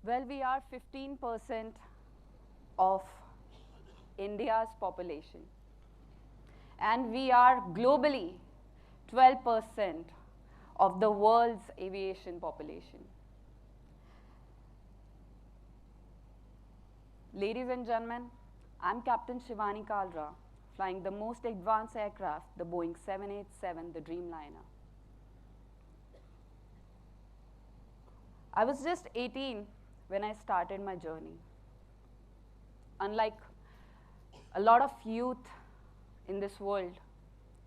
Well, we are 15% of India's population. And we are globally 12% of the world's aviation population. Ladies and gentlemen, I'm Captain Shivani Kalra, flying the most advanced aircraft, the Boeing 787, the Dreamliner. I was just 18 when I started my journey. Unlike a lot of youth in this world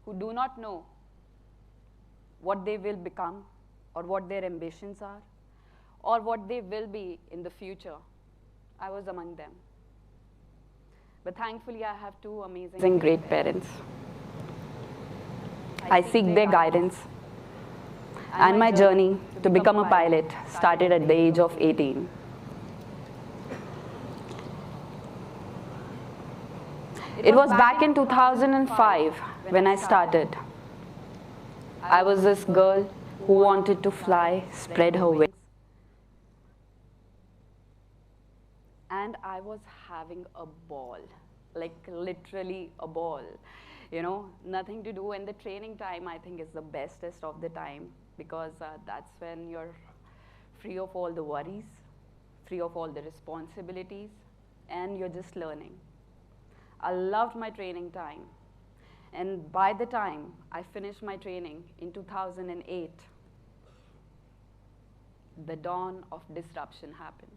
who do not know what they will become or what their ambitions are or what they will be in the future, I was among them. But thankfully, I have two amazing great parents. I seek their guidance. And my journey to become a pilot started at the age of 18. It was back in 2005 when I started. I was this girl who wanted to fly, spread her wings. And I was having a ball, like literally a ball. You know, nothing to do, and the training time I think is the bestest of the time because that's when you're free of all the worries, free of all the responsibilities, and you're just learning. I loved my training time. And by the time I finished my training in 2008, the dawn of disruption happened.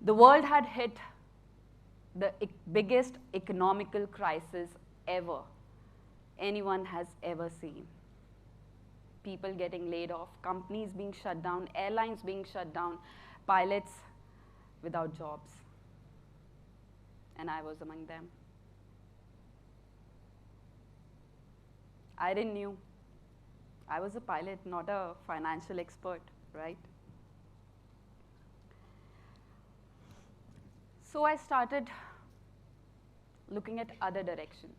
The world had hit the biggest economical crisis ever anyone has ever seen. People getting laid off, companies being shut down, airlines being shut down, pilots without jobs. And I was among them. I didn't know. I was a pilot, not a financial expert, right? So I started looking at other direction.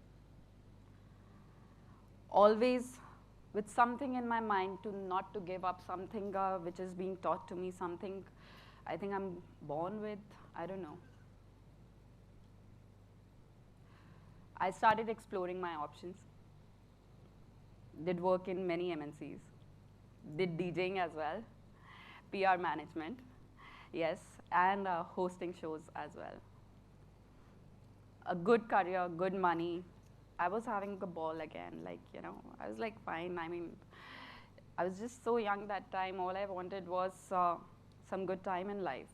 Always with something in my mind to not to give up, something which is being taught to me, something I think I'm born with, I don't know. I started exploring my options. Did work in many MNCs. Did DJing as well, PR management, yes, and hosting shows as well. A good career, good money. I was having a ball again, like, you know, I was like, fine. I mean, I was just so young that time. All I wanted was some good time in life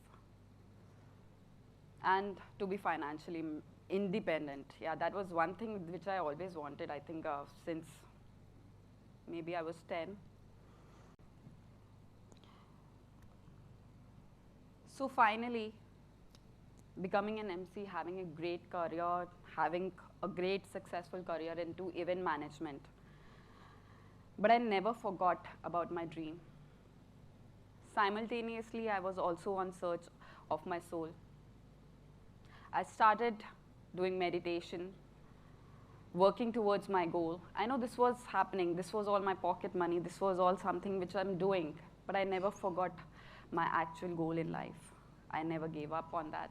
and to be financially independent. Yeah, that was one thing which I always wanted, I think, since maybe I was 10. So finally, becoming an MC, having a great career, having a great successful career into event management. But I never forgot about my dream. Simultaneously, I was also on search of my soul. I started doing meditation, working towards my goal. I know this was happening. This was all my pocket money. This was all something which I'm doing. But I never forgot my actual goal in life. I never gave up on that.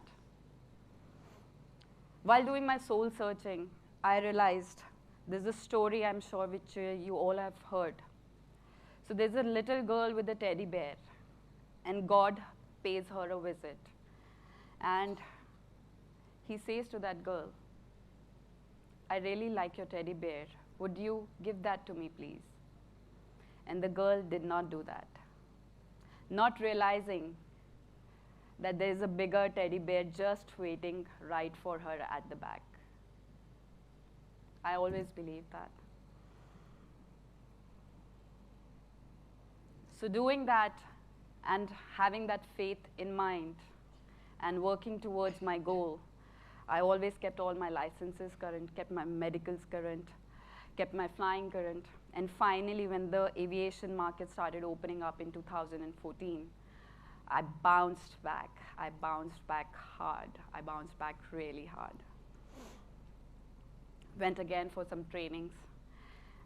While doing my soul searching, I realized there's a story I'm sure which you all have heard. So there's a little girl with a teddy bear, and God pays her a visit. And he says to that girl, I really like your teddy bear. Would you give that to me, please? And the girl did not do that, not realizing that there's a bigger teddy bear just waiting right for her at the back. I always believed that. So doing that and having that faith in mind and working towards my goal, I always kept all my licenses current, kept my medicals current, kept my flying current. And finally, when the aviation market started opening up in 2014, I bounced back. I bounced back hard. I bounced back really hard. Went again for some trainings.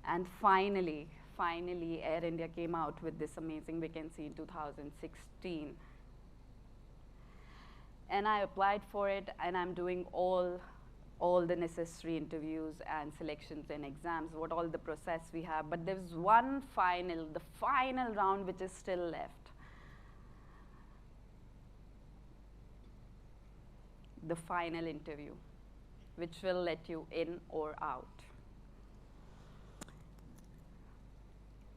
And finally, finally, Air India came out with this amazing vacancy in 2016. And I applied for it, and I'm doing all the necessary interviews and selections and exams, what all the process we have. But there's one final, the final round, which is still left. The final interview, which will let you in or out.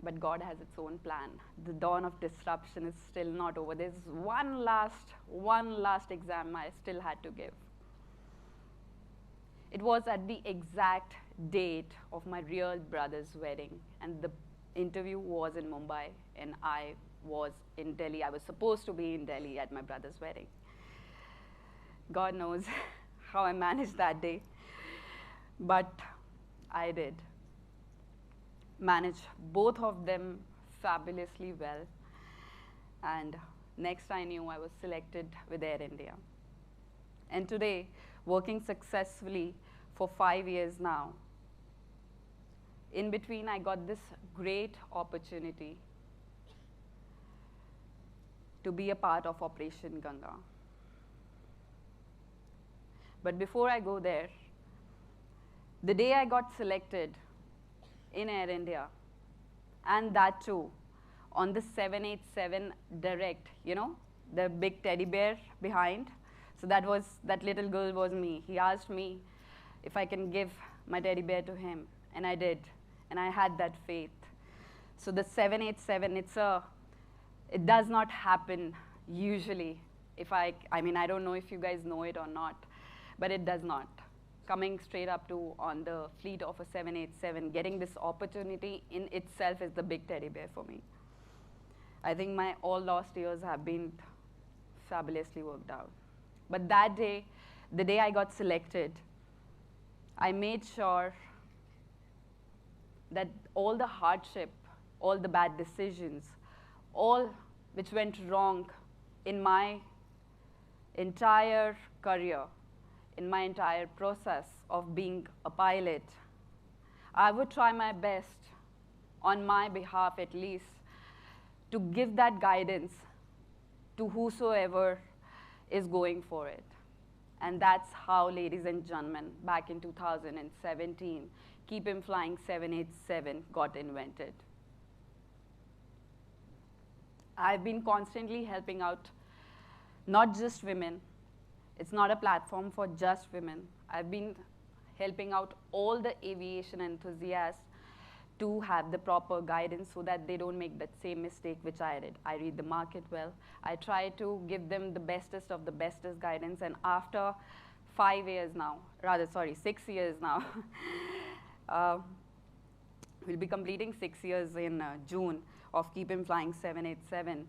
But God has its own plan. The dawn of disruption is still not over. There's one last exam I still had to give. It was at the exact date of my real brother's wedding, and the interview was in Mumbai, and I was in Delhi. I was supposed to be in Delhi at my brother's wedding. God knows how I managed that day, but I did manage both of them fabulously well. And next I knew, I was selected with Air India. And today, working successfully for 5 years now, in between I got this great opportunity to be a part of Operation Ganga. But before I go there, the day I got selected in Air India, and that too on the 787 direct, you know, the big teddy bear behind. So that little girl was me. He asked me if I can give my teddy bear to him, and I did, and I had that faith. So the 787, it does not happen usually. I mean, I don't know if you guys know it or not, but it does not. Coming straight up to on the fleet of a 787, getting this opportunity in itself is the big teddy bear for me. I think my all lost years have been fabulously worked out. But that day, the day I got selected, I made sure that all the hardship, all the bad decisions, all which went wrong in my entire career, in my entire process of being a pilot, I would try my best, on my behalf at least, to give that guidance to whosoever is going for it. And that's how, ladies and gentlemen, back in 2017, Keep Him Flying 787 got invented. I've been constantly helping out not just women. It's not a platform for just women. I've been helping out all the aviation enthusiasts to have the proper guidance so that they don't make that same mistake which I did. I read the market well. I try to give them the bestest of the bestest guidance, and after 6 years now, we'll be completing 6 years in June of Keep Him Flying 787.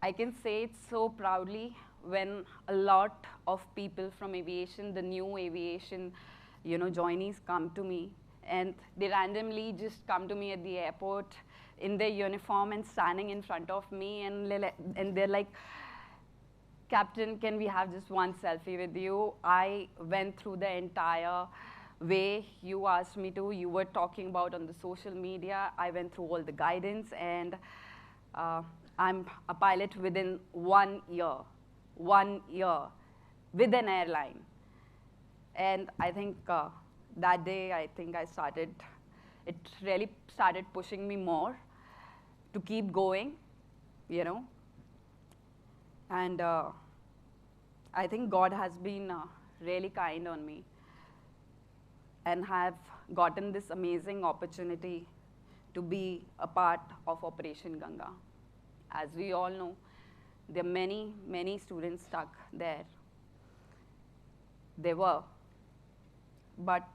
I can say it so proudly when a lot of people from aviation, the new aviation, joinees come to me, and they randomly just come to me at the airport in their uniform and standing in front of me, and they're like, Captain, can we have just one selfie with you? I went through the entire way you asked me to. You were talking about on the social media. I went through all the guidance, and I'm a pilot within 1 year. 1 year with an airline. And I think that day, it really started pushing me more to keep going, And I think God has been really kind on me, and have gotten this amazing opportunity to be a part of Operation Ganga. As we all know, there are many, many students stuck there. They were. But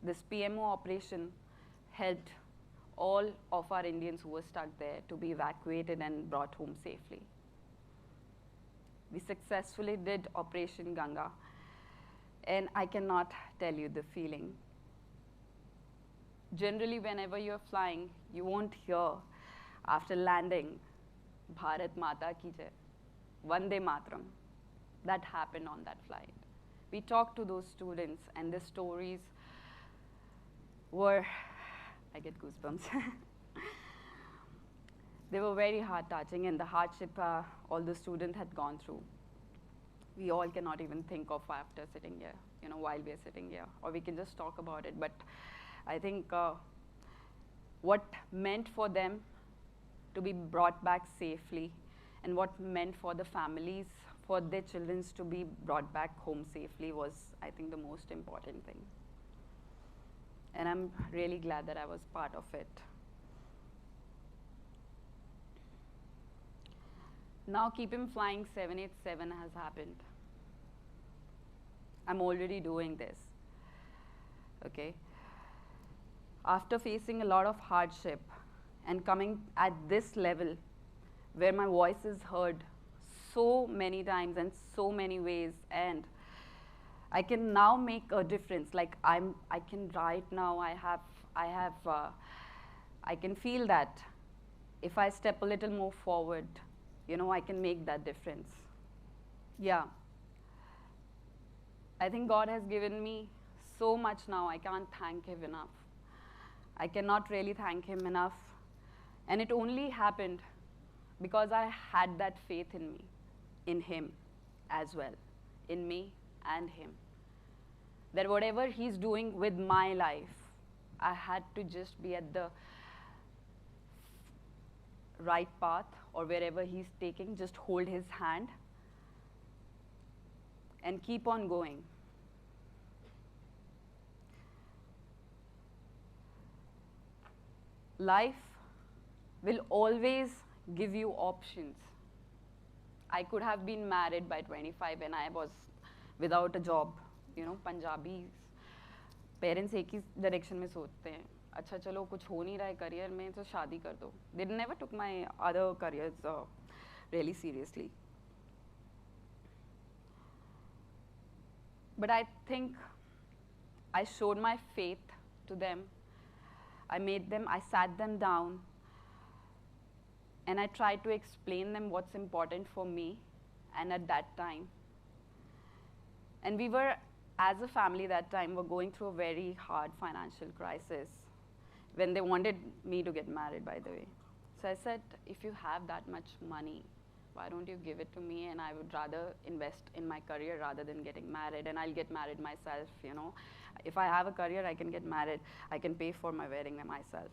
this PMO operation helped all of our Indians who were stuck there to be evacuated and brought home safely. We successfully did Operation Ganga, and I cannot tell you the feeling. Generally, whenever you're flying, you won't hear, after landing, Bharat Mata Ki Jai, Vande Mataram. That happened on that flight. We talked to those students, and the stories were, I get goosebumps. They were very heart-touching, and the hardship all the students had gone through, we all cannot even think of after sitting here, while we're sitting here, or we can just talk about it. But I think what meant for them to be brought back safely, and what meant for the families, for their children to be brought back home safely was, I think, the most important thing. And I'm really glad that I was part of it. Now Keep Him Flying 787 has happened. I'm already doing this, okay? After facing a lot of hardship and coming at this level where my voice is heard so many times and so many ways, and I can now make a difference. Like I can write now, I can feel that if I step a little more forward, I can make that difference. Yeah. I think God has given me so much now, I can't thank Him enough. I cannot really thank Him enough. And it only happened because I had that faith in me, in Him as well, in me and Him. That whatever He's doing with my life, I had to just be at the right path, or wherever He's taking, just hold His hand and keep on going. Life will always give you options. I could have been married by 25 and I was without a job. Punjabis, parents एक ही direction में सोचते हैं. अच्छा चलो कुछ हो नहीं रहा है career में तो शादी कर दो. They never took my other careers really seriously. But I think I showed my faith to them. I sat them down, and I tried to explain them what's important for me, and at that time. And we were, as a family that time, were going through a very hard financial crisis when they wanted me to get married, by the way. So I said, if you have that much money, why don't you give it to me, and I would rather invest in my career rather than getting married, and I'll get married myself, If I have a career, I can get married. I can pay for my wedding myself.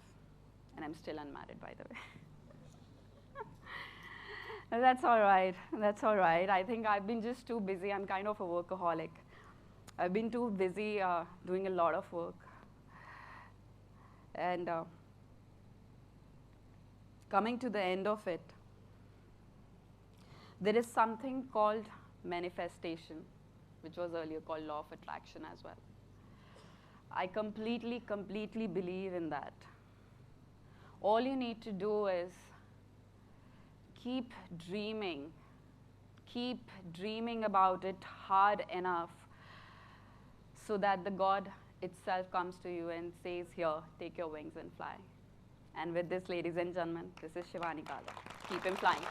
And I'm still unmarried, by the way. That's all right. That's all right. I think I've been just too busy. I'm kind of a workaholic. I've been too busy doing a lot of work. And coming to the end of it, there is something called manifestation, which was earlier called law of attraction as well. I completely believe in that. All you need to do is keep dreaming about it hard enough so that the God itself comes to you and says, here, take your wings and fly. And with this, ladies and gentlemen, this is Shivani Kalra. Keep him flying.